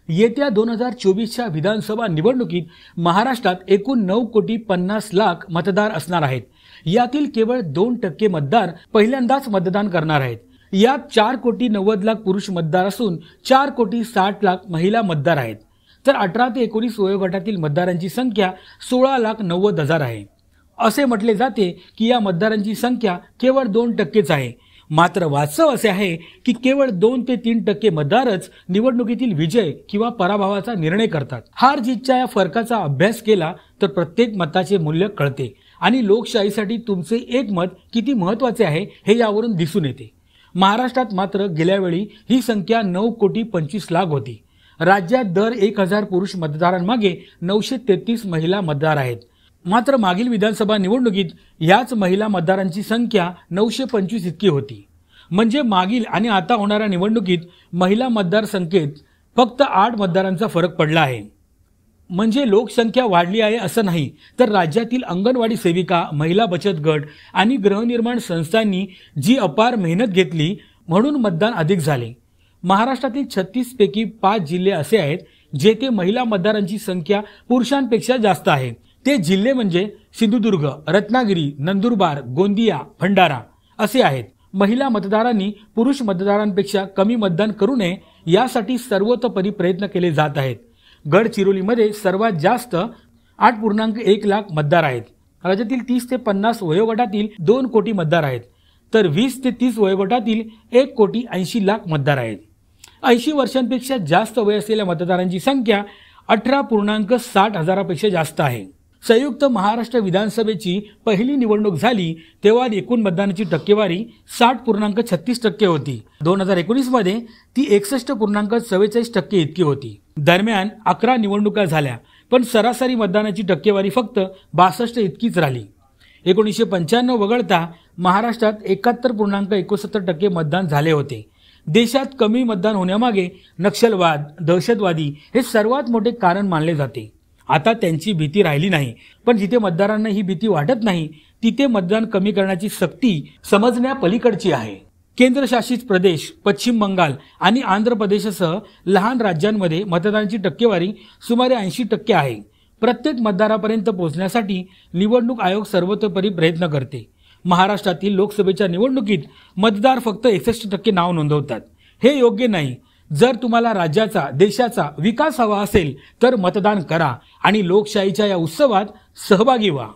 येत्या 2024च्या विधानसभा निवडणुकीत महाराष्ट्रात एकूण 9,50,00,000 मतदार असणार आहेत। यातील केवळ 2% मतदार पहिल्यांदाच मतदान करणार आहेत। यात 4,90,00,000 पुरुष मतदार असून 4,60,00,000 महिला मतदार आहेत। तर 18 ते 19 वयोगटातील मतदारांची संख्या 16,90,000 आहे। असे म्हटले जाते की या मतदारांची संख्या केवळ 2%च आहे। मात्र वास्तव असे आहे की केवळ 2 ते 3% मतदारच निवडणुकीतील विजय किंवा पराभवाचा निर्णय करतात। हार जीतच्या या फरकाचा अभ्यास केला तर प्रत्येक मताचे मूल्य कळते आणि लोकशाहीसाठी तुमचे एक मत किती महत्त्वाचे आहे हे यावरून दिसून येते। महाराष्ट्रात मात्र गेल्या वेळी ही संख्या 9,25,00,000 होती। राज्यात दर 1,000 पुरुष मतदारांमागे 933 महिला मतदार आहेत। मात्र मागील विधानसभा निवडणुकीत याच महिला मतदारांची संख्या 925 इतकी होती। म्हणजे मागील आणि आता होणाऱ्या निवडणुकीत महिला मतदार संख्येत फक्त 8 मतदारांचा फरक पडला आहे। म्हणजे लोकसंख्या वाढली आहे असं नाही, तर राज्यातील अंगणवाडी सेविका, महिला बचत गट आणि गृहनिर्माण संस्थांनी जी अपार मेहनत घेतली म्हणून मतदान अधिक झाले। महाराष्ट्रातील 36 पैकी 5 जिल्हे असे आहेत जेथे महिला मतदारांची संख्या पुरुषांपेक्षा जास्त आहे। ते जिल्हे म्हणजे सिंधुदुर्ग, रत्नागिरी, नंदुरबार, गोंदिया, भंडारा असे आहेत। महिला मतदारांनी पुरुष मतदारांपेक्षा कमी मतदान करू नये यासाठी सर्वतोपरी प्रयत्न केले जात आहेत। गडचिरोलीमध्ये सर्वात जास्त 8,1 मतदार आहेत। राज्यातील 30 ते 50 वयोगटातील 2 कोटी मतदार आहेत, तर 20 ते 30 वयोगटातील 1,80,00,000 मतदार आहेत। 80 वर्षांपेक्षा जास्त वय असलेल्या मतदारांची संख्या 18,60,000 पेक्षा जास्त आहे। संयुक्त महाराष्ट्र विधानसभेची पहिली निवडणूक झाली तेव्हा एकूण मतदानाची टक्केवारी 60.36% होती। 2019 मध्ये ती 61.44% इतकी होती। दरम्यान 11 निवडणुका झाल्या, पण सरासरी मतदानाची टक्केवारी फक्त 62 इतकीच राहिली। 1995 वगळता महाराष्ट्रात 71.61% मतदान झाले होते। देशात कमी मतदान होण्यामागे नक्षलवाद, दहशतवादी हे सर्वात मोठे कारण मानले जाते। आता त्यांची भीती राहिली नाही, पण जिथे मतदारांना ही भीती वाटत नाही तिथे मतदान कमी करण्याची सक्ती समजण्यापलीकडची आहे। केंद्रशासित प्रदेश, पश्चिम बंगाल आणि आंध्र प्रदेशसह लहान राज्यांमध्ये मतदानाची टक्केवारी सुमारे 80% आहे। प्रत्येक मतदारापर्यंत पोहोचण्यासाठी निवडणूक आयोग सर्वतोपरी प्रयत्न करते। महाराष्ट्रातील लोकसभेच्या निवडणुकीत मतदार फक्त 61% नाव नोंदवतात। हे योग्य नाही। जर तुम्हाला राज्याचा, देशाचा विकास हवा असेल तर मतदान करा आणि लोकशाहीच्या या उत्सवात सहभागी व्हा।